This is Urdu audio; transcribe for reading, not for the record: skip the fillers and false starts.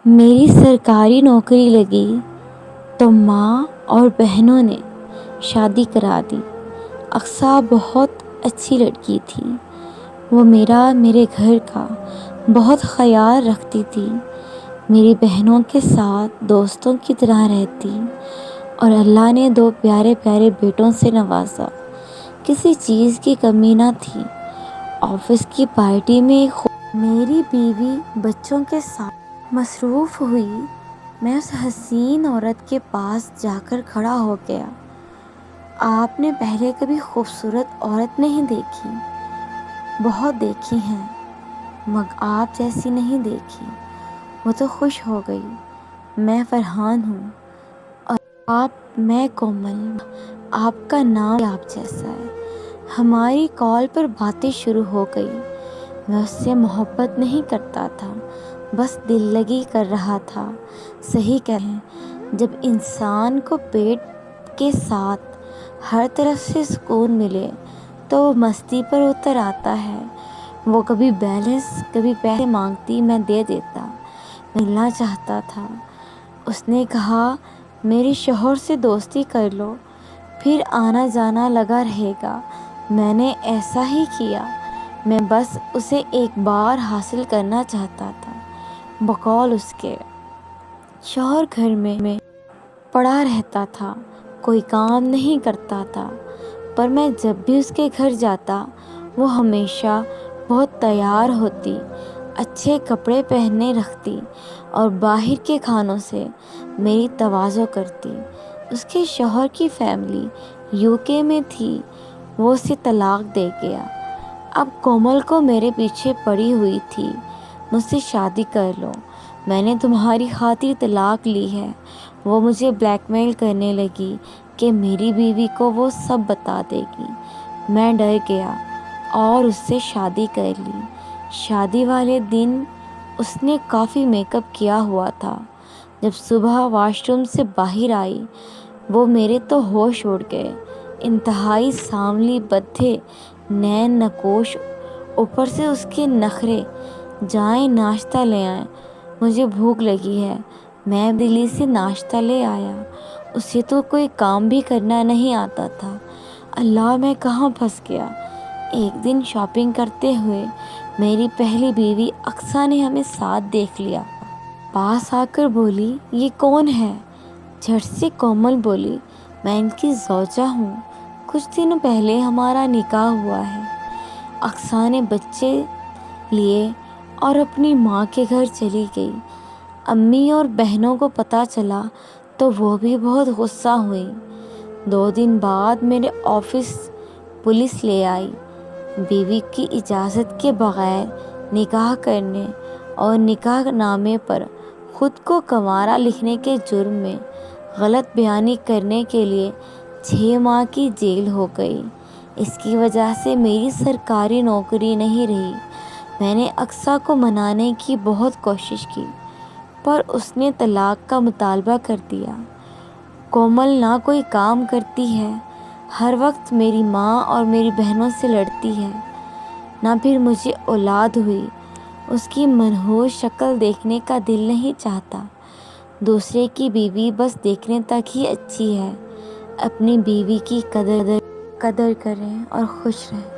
میری سرکاری نوکری لگی تو ماں اور بہنوں نے شادی کرا دی۔ اقصیٰ بہت اچھی لڑکی تھی۔ وہ میرے گھر کا بہت خیال رکھتی تھی، میری بہنوں کے ساتھ دوستوں کی طرح رہتی، اور اللہ نے 2 پیارے پیارے بیٹوں سے نوازا۔ کسی چیز کی کمی نہ تھی۔ آفس کی پارٹی میں میری بیوی بچوں کے ساتھ مصروف ہوئی۔ میں اس حسین عورت کے پاس جا کر کھڑا ہو گیا۔ آپ نے پہلے کبھی خوبصورت عورت نہیں دیکھی؟ بہت دیکھی ہیں، مگر آپ جیسی نہیں دیکھی۔ وہ تو خوش ہو گئی۔ میں فرحان ہوں اور میں کومل، آپ کا نام آپ جیسا ہے۔ ہماری کال پر باتیں شروع ہو گئی۔ میں اس سے محبت نہیں کرتا تھا، بس دل لگی کر رہا تھا۔ صحیح کہیں، جب انسان کو پیٹ کے ساتھ ہر طرف سے سکون ملے تو وہ مستی پر اتر آتا ہے۔ وہ کبھی بیلنس، کبھی پیسے مانگتی، میں دے دیتا۔ ملنا چاہتا تھا۔ اس نے کہا میرے شوہر سے دوستی کر لو، پھر آنا جانا لگا رہے گا۔ میں نے ایسا ہی کیا۔ میں بس اسے ایک بار حاصل کرنا چاہتا تھا۔ بقول اس کے شوہر گھر میں پڑا رہتا تھا، کوئی کام نہیں کرتا تھا، پر میں جب بھی اس کے گھر جاتا وہ ہمیشہ بہت تیار ہوتی، اچھے کپڑے پہنے رکھتی اور باہر کے کھانوں سے میری تواضع کرتی۔ اس کے شوہر کی فیملی UK میں تھی، وہ اسے طلاق دے گیا۔ اب کومل کو میرے پیچھے پڑی ہوئی تھی، مجھ سے شادی کر لو، میں نے تمہاری خاطر طلاق لی ہے۔ وہ مجھے بلیک میل کرنے لگی کہ میری بیوی کو وہ سب بتا دے گی۔ میں ڈر گیا اور اس سے شادی کر لی۔ شادی والے دن اس نے کافی میک اپ کیا ہوا تھا۔ جب صبح واش روم سے باہر آئی، وہ میرے تو ہوش اڑ گئے۔ انتہائی سانولی، بدھے نین نقوش، اوپر سے اس کے نخرے۔ جائیں ناشتہ لے آئیں، مجھے بھوک لگی ہے۔ میں دلی سے ناشتہ لے آیا۔ اسے تو کوئی کام بھی کرنا نہیں آتا تھا۔ اللہ، میں کہاں پھنس گیا۔ ایک دن شاپنگ کرتے ہوئے میری پہلی بیوی اقصیٰ نے ہمیں ساتھ دیکھ لیا۔ پاس آ کر بولی یہ کون ہے؟ جھٹ سے کومل بولی میں ان کی زوجہ ہوں، کچھ دن پہلے ہمارا نکاح ہوا ہے۔ اقصیٰ نے بچے لیے اور اپنی ماں کے گھر چلی گئی۔ امی اور بہنوں کو پتہ چلا تو وہ بھی بہت غصہ ہوئیں۔ 2 دن بعد میرے آفس پولیس لے آئی، بیوی کی اجازت کے بغیر نکاح کرنے اور نکاح نامے پر خود کو کنوارا لکھنے کے جرم میں غلط بیانی کرنے کے لیے 6 ماہ کی جیل ہو گئی۔ اس کی وجہ سے میری سرکاری نوکری نہیں رہی۔ میں نے اقصیٰ کو منانے کی بہت کوشش کی، پر اس نے طلاق کا مطالبہ کر دیا۔ کومل نہ کوئی کام کرتی ہے، ہر وقت میری ماں اور میری بہنوں سے لڑتی ہے، نہ پھر مجھے اولاد ہوئی۔ اس کی منحوس شکل دیکھنے کا دل نہیں چاہتا۔ دوسرے کی بیوی بس دیکھنے تک ہی اچھی ہے۔ اپنی بیوی کی قدر کریں اور خوش رہیں۔